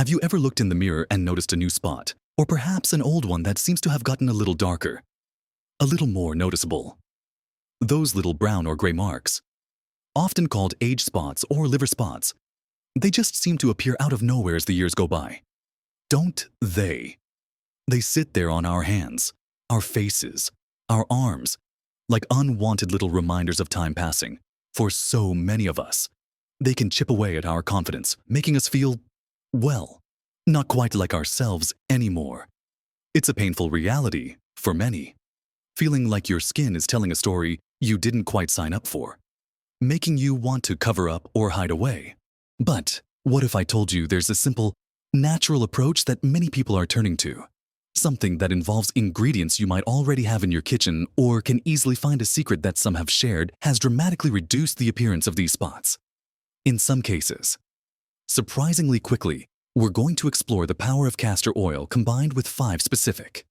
Have you ever looked in the mirror and noticed a new spot, or perhaps an old one that seems to have gotten a little darker, a little more noticeable? Those little brown or gray marks, often called age spots or liver spots, they just seem to appear out of nowhere as the years go by. Don't they? They sit there on our hands, our faces, our arms, like unwanted little reminders of time passing. For so many of us, they can chip away at our confidence, making us feel, well, not quite like ourselves anymore. It's a painful reality for many, feeling like your skin is telling a story you didn't quite sign up for, making you want to cover up or hide away. But what if I told you there's a simple, natural approach that many people are turning to? Something that involves ingredients you might already have in your kitchen or can easily find. A secret that some have shared has dramatically reduced the appearance of these spots. In some cases, surprisingly quickly, we're going to explore the power of castor oil combined with 5 specific,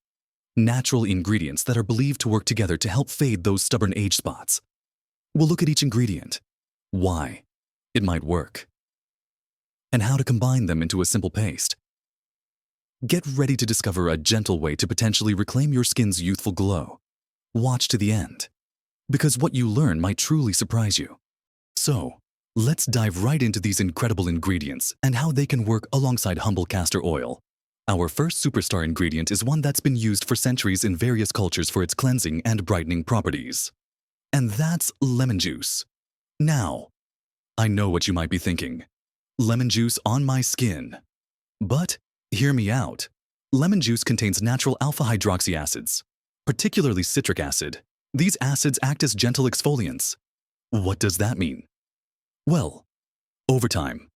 natural ingredients that are believed to work together to help fade those stubborn age spots. We'll look at each ingredient, why it might work, and how to combine them into a simple paste. Get ready to discover a gentle way to potentially reclaim your skin's youthful glow. Watch to the end, because what you learn might truly surprise you. So, let's dive right into these incredible ingredients and how they can work alongside humble castor oil. Our first superstar ingredient is one that's been used for centuries in various cultures for its cleansing and brightening properties. And that's lemon juice. Now, I know what you might be thinking. Lemon juice on my skin. But hear me out. Lemon juice contains natural alpha-hydroxy acids, particularly citric acid. These acids act as gentle exfoliants. What does that mean? Well, over time,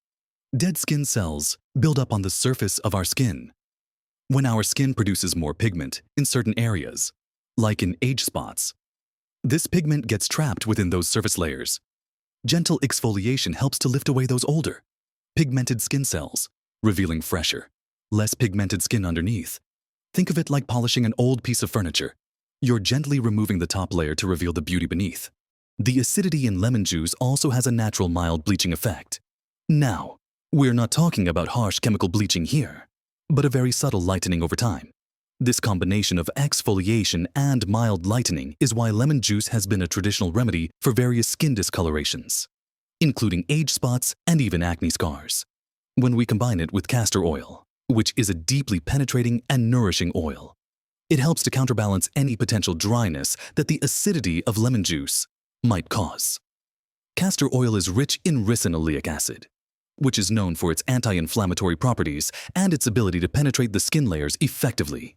dead skin cells build up on the surface of our skin. When our skin produces more pigment in certain areas, like in age spots, this pigment gets trapped within those surface layers. Gentle exfoliation helps to lift away those older, pigmented skin cells, revealing fresher, less pigmented skin underneath. Think of it like polishing an old piece of furniture. You're gently removing the top layer to reveal the beauty beneath. The acidity in lemon juice also has a natural mild bleaching effect. Now, we're not talking about harsh chemical bleaching here, but a very subtle lightening over time. This combination of exfoliation and mild lightening is why lemon juice has been a traditional remedy for various skin discolorations, including age spots and even acne scars. When we combine it with castor oil, which is a deeply penetrating and nourishing oil, it helps to counterbalance any potential dryness that the acidity of lemon juice might cause. Castor oil is rich in ricinoleic acid, which is known for its anti-inflammatory properties and its ability to penetrate the skin layers effectively.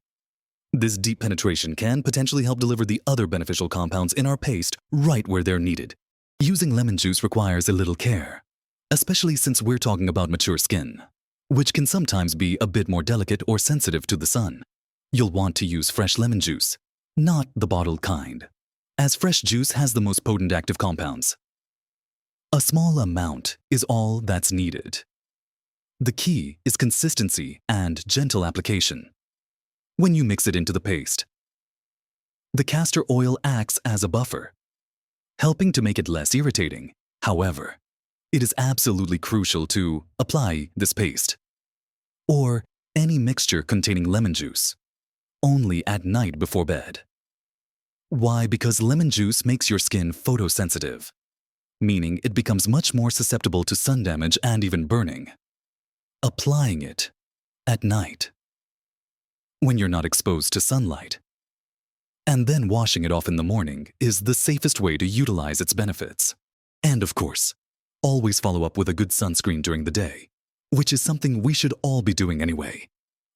This deep penetration can potentially help deliver the other beneficial compounds in our paste right where they're needed. Using lemon juice requires a little care, especially since we're talking about mature skin, which can sometimes be a bit more delicate or sensitive to the sun. You'll want to use fresh lemon juice, not the bottled kind, as fresh juice has the most potent active compounds. A small amount is all that's needed. The key is consistency and gentle application. When you mix it into the paste, the castor oil acts as a buffer, helping to make it less irritating. However, it is absolutely crucial to apply this paste, or any mixture containing lemon juice, only at night before bed. Why? Because lemon juice makes your skin photosensitive, meaning it becomes much more susceptible to sun damage and even burning. Applying it at night, when you're not exposed to sunlight, and then washing it off in the morning is the safest way to utilize its benefits. And of course, always follow up with a good sunscreen during the day, which is something we should all be doing anyway,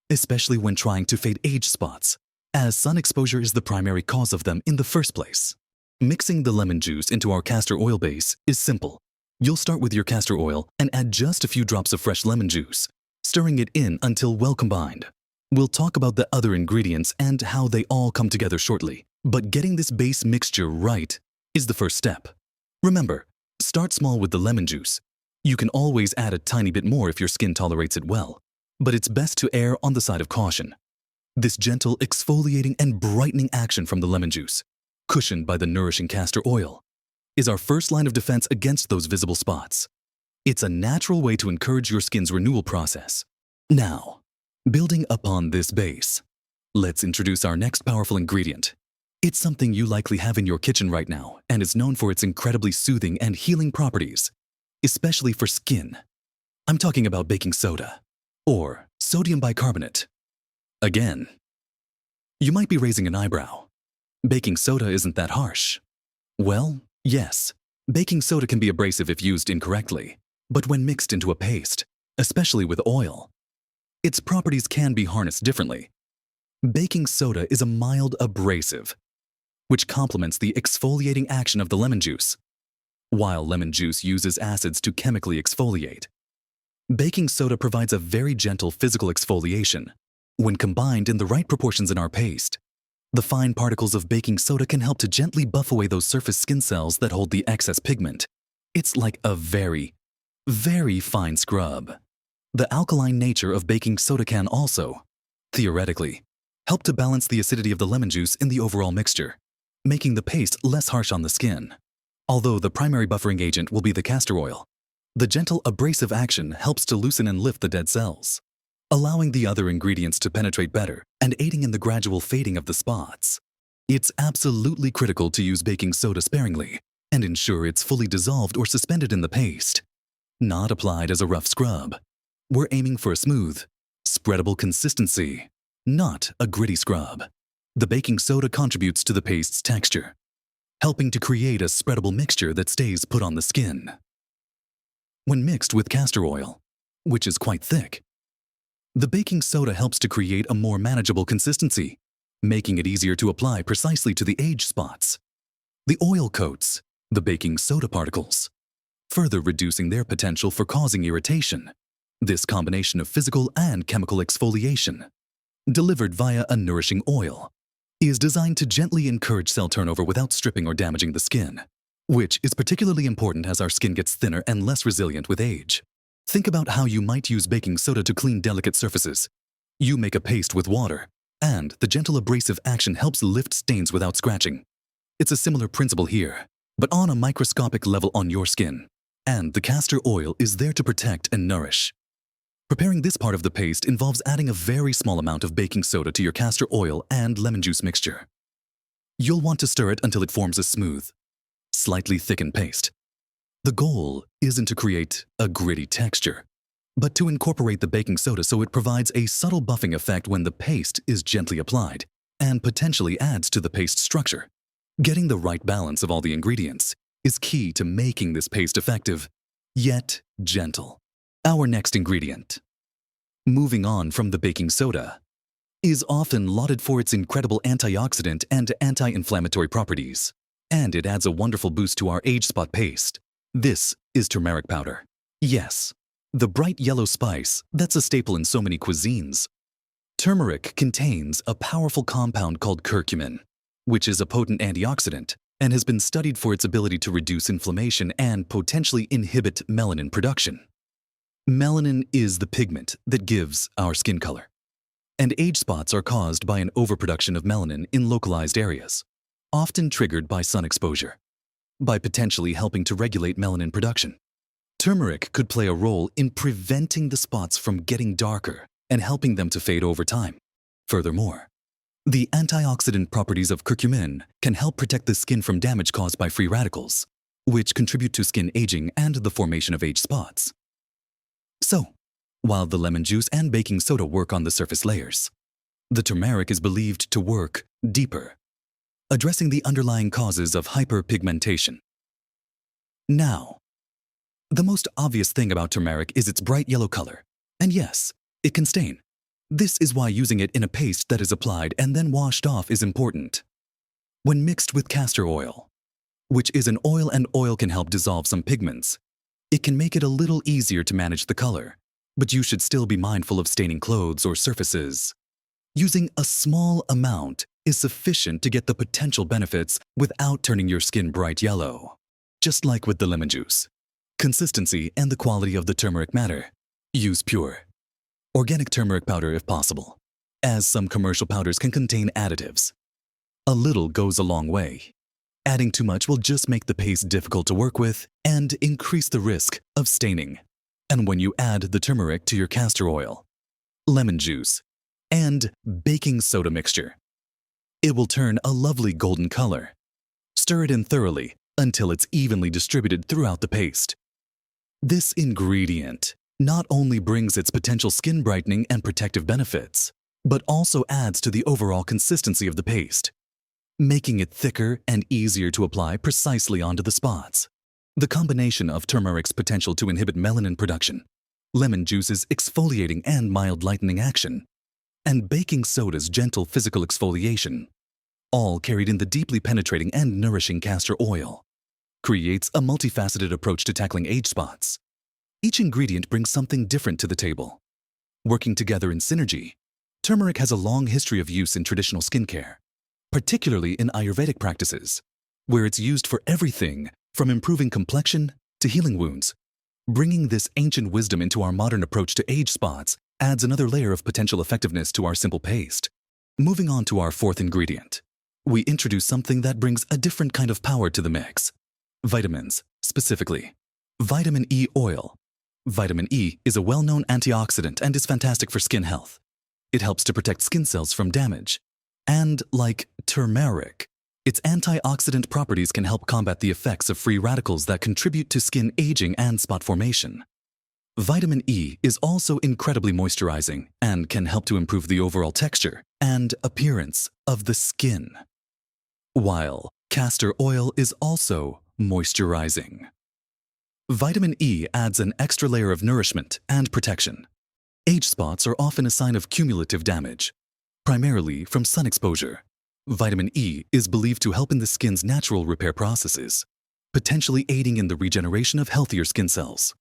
especially when trying to fade age spots, as sun exposure is the primary cause of them in the first place. Mixing the lemon juice into our castor oil base is simple. You'll start with your castor oil and add just a few drops of fresh lemon juice, stirring it in until well combined. We'll talk about the other ingredients and how they all come together shortly, but getting this base mixture right is the first step. Remember, start small with the lemon juice. You can always add a tiny bit more if your skin tolerates it well, but it's best to err on the side of caution. This gentle exfoliating and brightening action from the lemon juice, cushioned by the nourishing castor oil, is our first line of defense against those visible spots. It's a natural way to encourage your skin's renewal process. Now, building upon this base, let's introduce our next powerful ingredient. It's something you likely have in your kitchen right now and is known for its incredibly soothing and healing properties, especially for skin. I'm talking about baking soda, or sodium bicarbonate. Again, you might be raising an eyebrow. Baking soda isn't that harsh. Well, yes, baking soda can be abrasive if used incorrectly, but when mixed into a paste, especially with oil, its properties can be harnessed differently. Baking soda is a mild abrasive, which complements the exfoliating action of the lemon juice. While lemon juice uses acids to chemically exfoliate, baking soda provides a very gentle physical exfoliation. When combined in the right proportions in our paste, the fine particles of baking soda can help to gently buff away those surface skin cells that hold the excess pigment. It's like a very, very fine scrub. The alkaline nature of baking soda can also, theoretically, help to balance the acidity of the lemon juice in the overall mixture, making the paste less harsh on the skin. Although the primary buffering agent will be the castor oil, the gentle abrasive action helps to loosen and lift the dead cells, allowing the other ingredients to penetrate better and aiding in the gradual fading of the spots. It's absolutely critical to use baking soda sparingly and ensure it's fully dissolved or suspended in the paste, not applied as a rough scrub. We're aiming for a smooth, spreadable consistency, not a gritty scrub. The baking soda contributes to the paste's texture, helping to create a spreadable mixture that stays put on the skin. When mixed with castor oil, which is quite thick, the baking soda helps to create a more manageable consistency, making it easier to apply precisely to the age spots. The oil coats the baking soda particles, further reducing their potential for causing irritation. This combination of physical and chemical exfoliation, delivered via a nourishing oil, is designed to gently encourage cell turnover without stripping or damaging the skin, which is particularly important as our skin gets thinner and less resilient with age. Think about how you might use baking soda to clean delicate surfaces. You make a paste with water, and the gentle abrasive action helps lift stains without scratching. It's a similar principle here, but on a microscopic level on your skin, and the castor oil is there to protect and nourish. Preparing this part of the paste involves adding a very small amount of baking soda to your castor oil and lemon juice mixture. You'll want to stir it until it forms a smooth, slightly thickened paste. The goal isn't to create a gritty texture, but to incorporate the baking soda so it provides a subtle buffing effect when the paste is gently applied and potentially adds to the paste structure. Getting the right balance of all the ingredients is key to making this paste effective, yet gentle. Our next ingredient, moving on from the baking soda, is often lauded for its incredible antioxidant and anti-inflammatory properties, and it adds a wonderful boost to our age spot paste. This is turmeric powder. Yes, the bright yellow spice that's a staple in so many cuisines. Turmeric contains a powerful compound called curcumin, which is a potent antioxidant and has been studied for its ability to reduce inflammation and potentially inhibit melanin production. Melanin is the pigment that gives our skin color, and age spots are caused by an overproduction of melanin in localized areas, often triggered by sun exposure. By potentially helping to regulate melanin production, turmeric could play a role in preventing the spots from getting darker and helping them to fade over time. Furthermore, the antioxidant properties of curcumin can help protect the skin from damage caused by free radicals, which contribute to skin aging and the formation of age spots. So, while the lemon juice and baking soda work on the surface layers, the turmeric is believed to work deeper, addressing the underlying causes of hyperpigmentation. Now, the most obvious thing about turmeric is its bright yellow color, and yes, it can stain. This is why using it in a paste that is applied and then washed off is important. When mixed with castor oil, which is an oil and oil can help dissolve some pigments, it can make it a little easier to manage the color, but you should still be mindful of staining clothes or surfaces. Using a small amount is sufficient to get the potential benefits without turning your skin bright yellow. Just like with the lemon juice, consistency and the quality of the turmeric matter. Use pure, organic turmeric powder if possible, as some commercial powders can contain additives. A little goes a long way. Adding too much will just make the paste difficult to work with and increase the risk of staining. And when you add the turmeric to your castor oil, lemon juice, and baking soda mixture. It will turn a lovely golden color. Stir it in thoroughly until it's evenly distributed throughout the paste. This ingredient not only brings its potential skin brightening and protective benefits, but also adds to the overall consistency of the paste, making it thicker and easier to apply precisely onto the spots. The combination of turmeric's potential to inhibit melanin production, lemon juice's exfoliating and mild lightening action, and baking soda's gentle physical exfoliation, all carried in the deeply penetrating and nourishing castor oil, creates a multifaceted approach to tackling age spots. Each ingredient brings something different to the table. Working together in synergy, turmeric has a long history of use in traditional skincare, particularly in Ayurvedic practices, where it's used for everything from improving complexion to healing wounds. Bringing this ancient wisdom into our modern approach to age spots adds another layer of potential effectiveness to our simple paste. Moving on to our fourth ingredient, we introduce something that brings a different kind of power to the mix. Vitamins, specifically vitamin E oil. Vitamin E is a well-known antioxidant and is fantastic for skin health. It helps to protect skin cells from damage. And like turmeric, its antioxidant properties can help combat the effects of free radicals that contribute to skin aging and spot formation. Vitamin E is also incredibly moisturizing and can help to improve the overall texture and appearance of the skin, while castor oil is also moisturizing. Vitamin E adds an extra layer of nourishment and protection. Age spots are often a sign of cumulative damage, primarily from sun exposure. Vitamin E is believed to help in the skin's natural repair processes, potentially aiding in the regeneration of healthier skin cells.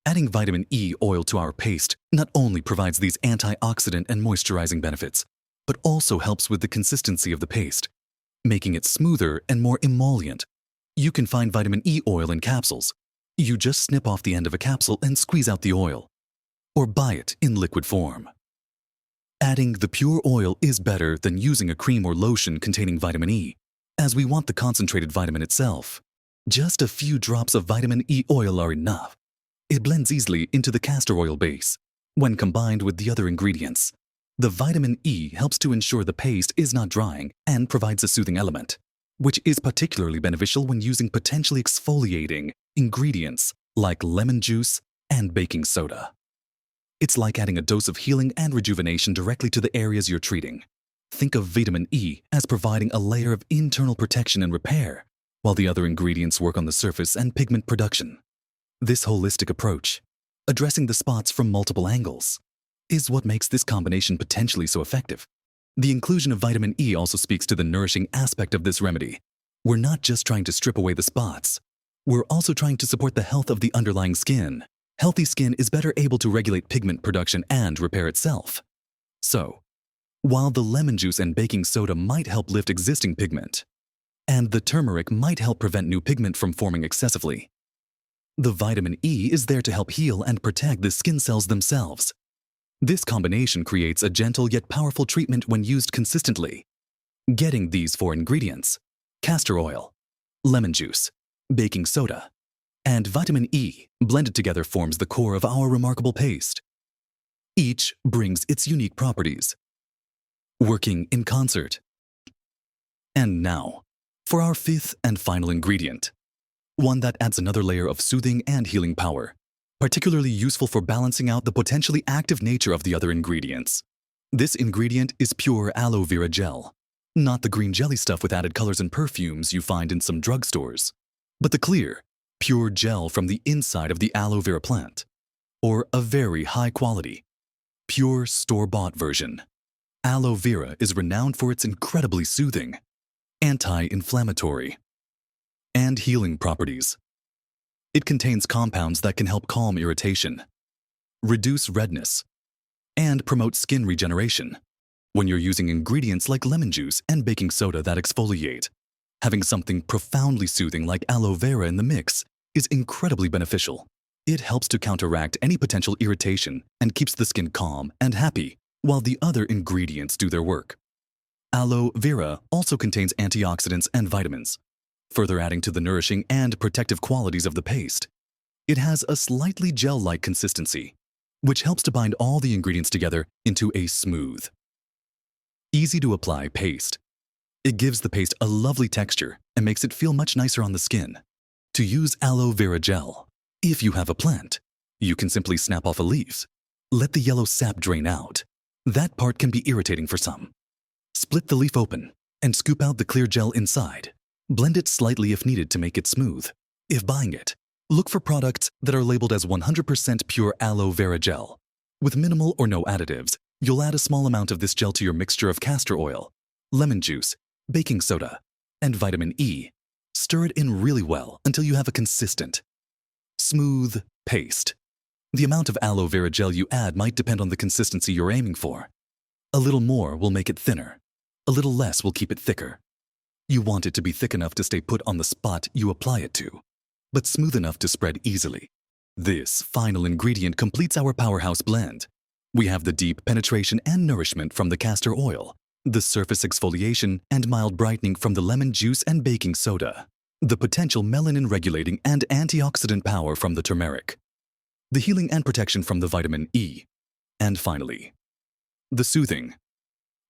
Adding vitamin E oil to our paste not only provides these antioxidant and moisturizing benefits, but also helps with the consistency of the paste, making it smoother and more emollient. You can find vitamin E oil in capsules. You just snip off the end of a capsule and squeeze out the oil, or buy it in liquid form. Adding the pure oil is better than using a cream or lotion containing vitamin E, as we want the concentrated vitamin itself. Just a few drops of vitamin E oil are enough. It blends easily into the castor oil base. When combined with the other ingredients, the vitamin E helps to ensure the paste is not drying and provides a soothing element, which is particularly beneficial when using potentially exfoliating ingredients like lemon juice and baking soda. It's like adding a dose of healing and rejuvenation directly to the areas you're treating. Think of vitamin E as providing a layer of internal protection and repair, while the other ingredients work on the surface and pigment production. This holistic approach, addressing the spots from multiple angles, is what makes this combination potentially so effective. The inclusion of vitamin E also speaks to the nourishing aspect of this remedy. We're not just trying to strip away the spots. We're also trying to support the health of the underlying skin. Healthy skin is better able to regulate pigment production and repair itself. So, while the lemon juice and baking soda might help lift existing pigment, and the turmeric might help prevent new pigment from forming excessively, the vitamin E is there to help heal and protect the skin cells themselves. This combination creates a gentle yet powerful treatment when used consistently. Getting these four ingredients, castor oil, lemon juice, baking soda, and vitamin E blended together forms the core of our remarkable paste. Each brings its unique properties, working in concert. And now, for our fifth and final ingredient, one that adds another layer of soothing and healing power, particularly useful for balancing out the potentially active nature of the other ingredients. This ingredient is pure aloe vera gel, not the green jelly stuff with added colors and perfumes you find in some drugstores, but the clear, pure gel from the inside of the aloe vera plant, or a very high-quality, pure store-bought version. Aloe vera is renowned for its incredibly soothing, anti-inflammatory, and healing properties. It contains compounds that can help calm irritation, reduce redness, and promote skin regeneration. When you're using ingredients like lemon juice and baking soda that exfoliate, having something profoundly soothing like aloe vera in the mix is incredibly beneficial. It helps to counteract any potential irritation and keeps the skin calm and happy while the other ingredients do their work. Aloe vera also contains antioxidants and vitamins, further adding to the nourishing and protective qualities of the paste. It has a slightly gel-like consistency, which helps to bind all the ingredients together into a smooth, easy-to-apply paste. It gives the paste a lovely texture and makes it feel much nicer on the skin. To use aloe vera gel, if you have a plant, you can simply snap off a leaf. Let the yellow sap drain out. That part can be irritating for some. Split the leaf open and scoop out the clear gel inside. Blend it slightly if needed to make it smooth. If buying it, look for products that are labeled as 100% pure aloe vera gel. With minimal or no additives, you'll add a small amount of this gel to your mixture of castor oil, lemon juice, baking soda, and vitamin E. Stir it in really well until you have a consistent, smooth paste. The amount of aloe vera gel you add might depend on the consistency you're aiming for. A little more will make it thinner. A little less will keep it thicker. You want it to be thick enough to stay put on the spot you apply it to, but smooth enough to spread easily. This final ingredient completes our powerhouse blend. We have the deep penetration and nourishment from the castor oil, the surface exfoliation and mild brightening from the lemon juice and baking soda, the potential melanin-regulating and antioxidant power from the turmeric, the healing and protection from the vitamin E, and finally, the soothing,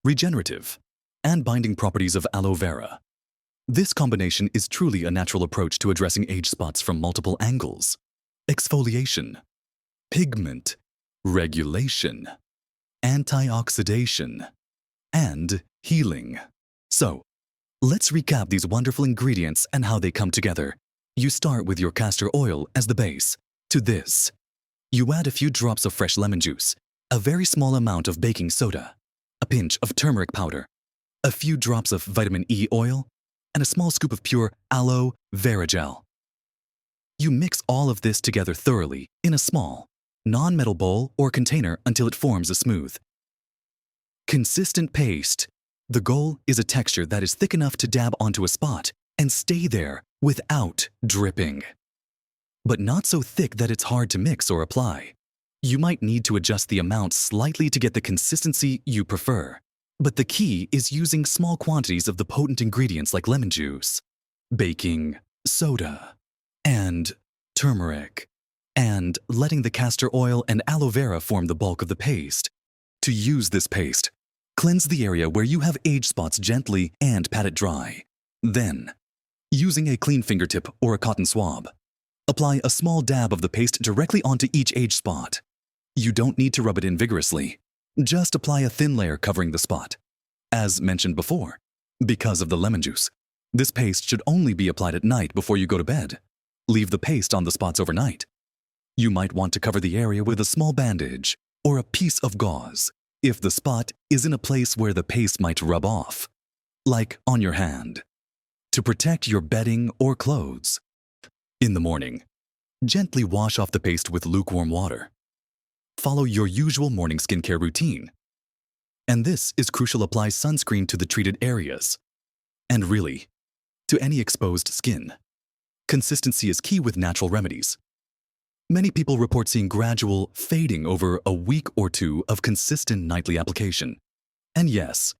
regenerative, and binding properties of aloe vera. This combination is truly a natural approach to addressing age spots from multiple angles: exfoliation, pigment, regulation, antioxidation, and healing. So, let's recap these wonderful ingredients and how they come together. You start with your castor oil as the base. To this, you add a few drops of fresh lemon juice, a very small amount of baking soda, a pinch of turmeric powder, a few drops of vitamin E oil, and a small scoop of pure aloe vera gel. You mix all of this together thoroughly in a small, non-metal bowl or container until it forms a smooth, consistent paste. The goal is a texture that is thick enough to dab onto a spot and stay there without dripping, but not so thick that it's hard to mix or apply. You might need to adjust the amount slightly to get the consistency you prefer, but the key is using small quantities of the potent ingredients like lemon juice, baking soda, and turmeric, and letting the castor oil and aloe vera form the bulk of the paste. To use this paste, cleanse the area where you have age spots gently and pat it dry. Then, using a clean fingertip or a cotton swab, apply a small dab of the paste directly onto each age spot. You don't need to rub it in vigorously. Just apply a thin layer covering the spot. As mentioned before, because of the lemon juice, this paste should only be applied at night before you go to bed. Leave the paste on the spots overnight. You might want to cover the area with a small bandage or a piece of gauze if the spot is in a place where the paste might rub off, like on your hand, to protect your bedding or clothes. In the morning, gently wash off the paste with lukewarm water. Follow your usual morning skincare routine. And this is crucial: apply sunscreen to the treated areas. And really, to any exposed skin. Consistency is key with natural remedies. Many people report seeing gradual fading over a week or two of consistent nightly application. And yes,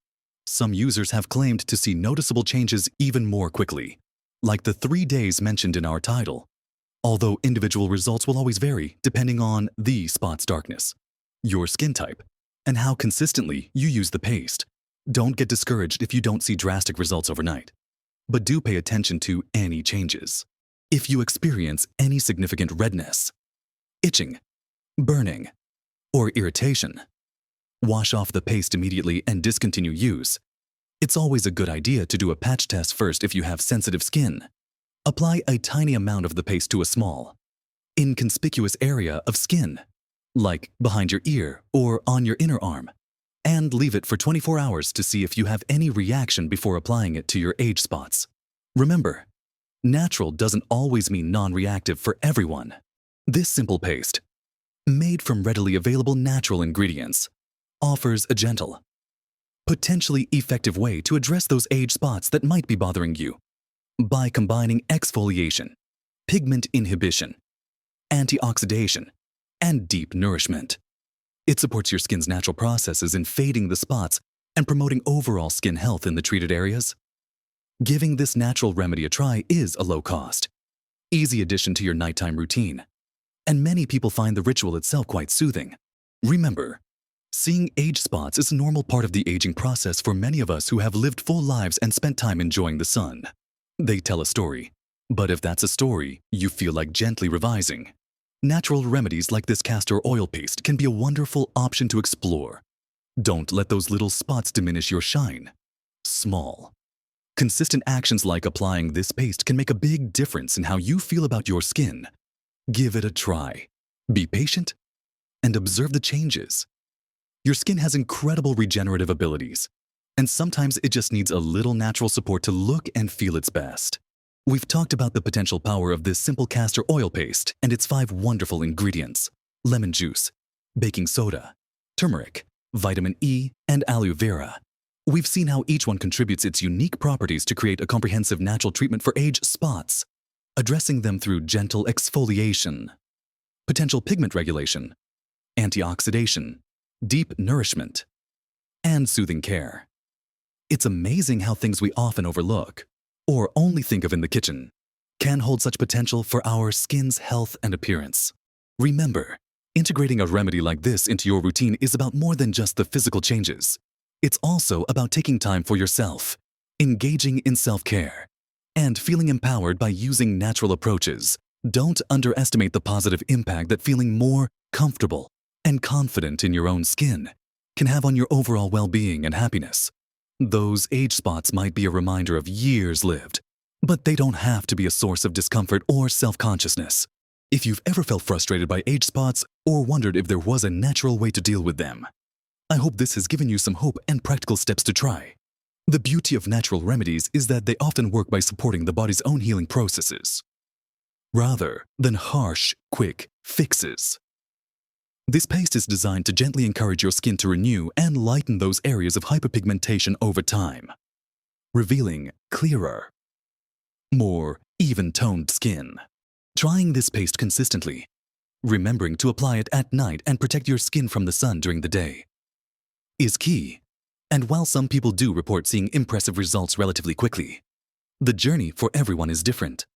some users have claimed to see noticeable changes even more quickly, like the 3 days mentioned in our title. Although individual results will always vary depending on the spot's darkness, your skin type, and how consistently you use the paste. Don't get discouraged if you don't see drastic results overnight, but do pay attention to any changes. If you experience any significant redness, itching, burning, or irritation, wash off the paste immediately and discontinue use. It's always a good idea to do a patch test first if you have sensitive skin. Apply a tiny amount of the paste to a small, inconspicuous area of skin, like behind your ear or on your inner arm, and leave it for 24 hours to see if you have any reaction before applying it to your age spots. Remember, natural doesn't always mean non-reactive for everyone. This simple paste, made from readily available natural ingredients, offers a gentle, potentially effective way to address those age spots that might be bothering you. By combining exfoliation, pigment inhibition, antioxidation, and deep nourishment, it supports your skin's natural processes in fading the spots and promoting overall skin health in the treated areas. Giving this natural remedy a try is a low-cost, easy addition to your nighttime routine. and many people find the ritual itself quite soothing. Remember, seeing age spots is a normal part of the aging process for many of us who have lived full lives and spent time enjoying the sun. They tell a story, but if that's a story you feel like gently revising, natural remedies like this castor oil paste can be a wonderful option to explore. Don't let those little spots diminish your shine. Small, consistent actions like applying this paste can make a big difference in how you feel about your skin. Give it a try. Be patient and observe the changes. Your skin has incredible regenerative abilities, and sometimes it just needs a little natural support to look and feel its best. We've talked about the potential power of this simple castor oil paste and its 5 wonderful ingredients: lemon juice, baking soda, turmeric, vitamin E, and aloe vera. We've seen how each one contributes its unique properties to create a comprehensive natural treatment for age spots, addressing them through gentle exfoliation, potential pigment regulation, antioxidation, deep nourishment, and soothing care. It's amazing how things we often overlook, or only think of in the kitchen, can hold such potential for our skin's health and appearance. Remember, integrating a remedy like this into your routine is about more than just the physical changes. It's also about taking time for yourself, engaging in self-care, and feeling empowered by using natural approaches. Don't underestimate the positive impact that feeling more comfortable and confident in your own skin can have on your overall well-being and happiness. Those age spots might be a reminder of years lived, but they don't have to be a source of discomfort or self-consciousness. If you've ever felt frustrated by age spots or wondered if there was a natural way to deal with them, I hope this has given you some hope and practical steps to try. The beauty of natural remedies is that they often work by supporting the body's own healing processes, rather than harsh, quick fixes. This paste is designed to gently encourage your skin to renew and lighten those areas of hyperpigmentation over time, revealing clearer, more even-toned skin. Trying this paste consistently, remembering to apply it at night and protect your skin from the sun during the day, is key. And while some people do report seeing impressive results relatively quickly, the journey for everyone is different.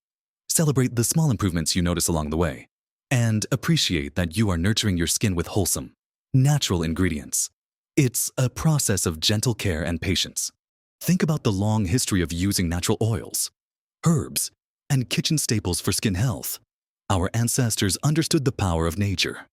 Celebrate the small improvements you notice along the way, and appreciate that you are nurturing your skin with wholesome, natural ingredients. It's a process of gentle care and patience. Think about the long history of using natural oils, herbs, and kitchen staples for skin health. Our ancestors understood the power of nature,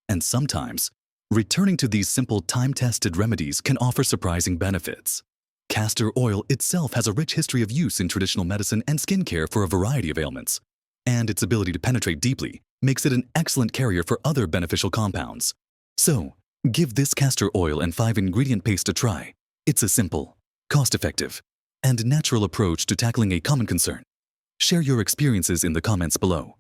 and sometimes returning to these simple, time-tested remedies can offer surprising benefits. Castor oil itself has a rich history of use in traditional medicine and skincare for a variety of ailments, and its ability to penetrate deeply makes it an excellent carrier for other beneficial compounds. So, give this castor oil and 5-ingredient paste a try. It's a simple, cost-effective, and natural approach to tackling a common concern. Share your experiences in the comments below.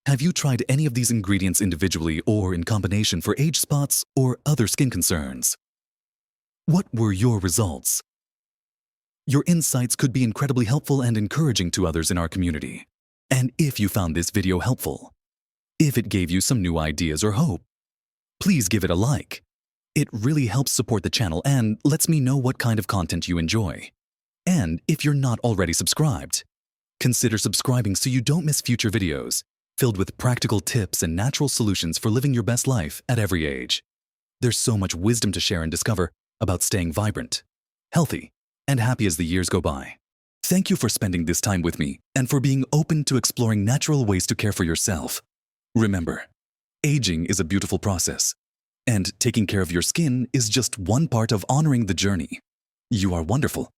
Have you tried any of these ingredients individually or in combination for age spots or other skin concerns? What were your results? Your insights could be incredibly helpful and encouraging to others in our community. And if you found this video helpful, if it gave you some new ideas or hope, please give it a like. It really helps support the channel and lets me know what kind of content you enjoy. And if you're not already subscribed, consider subscribing so you don't miss future videos filled with practical tips and natural solutions for living your best life at every age. There's so much wisdom to share and discover about staying vibrant, healthy, and happy as the years go by. Thank you for spending this time with me and for being open to exploring natural ways to care for yourself. Remember, aging is a beautiful process, and taking care of your skin is just one part of honoring the journey. You are wonderful,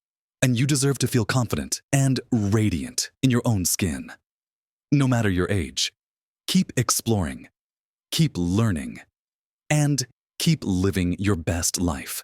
and you deserve to feel confident and radiant in your own skin. No matter your age, keep exploring, keep learning, and keep living your best life.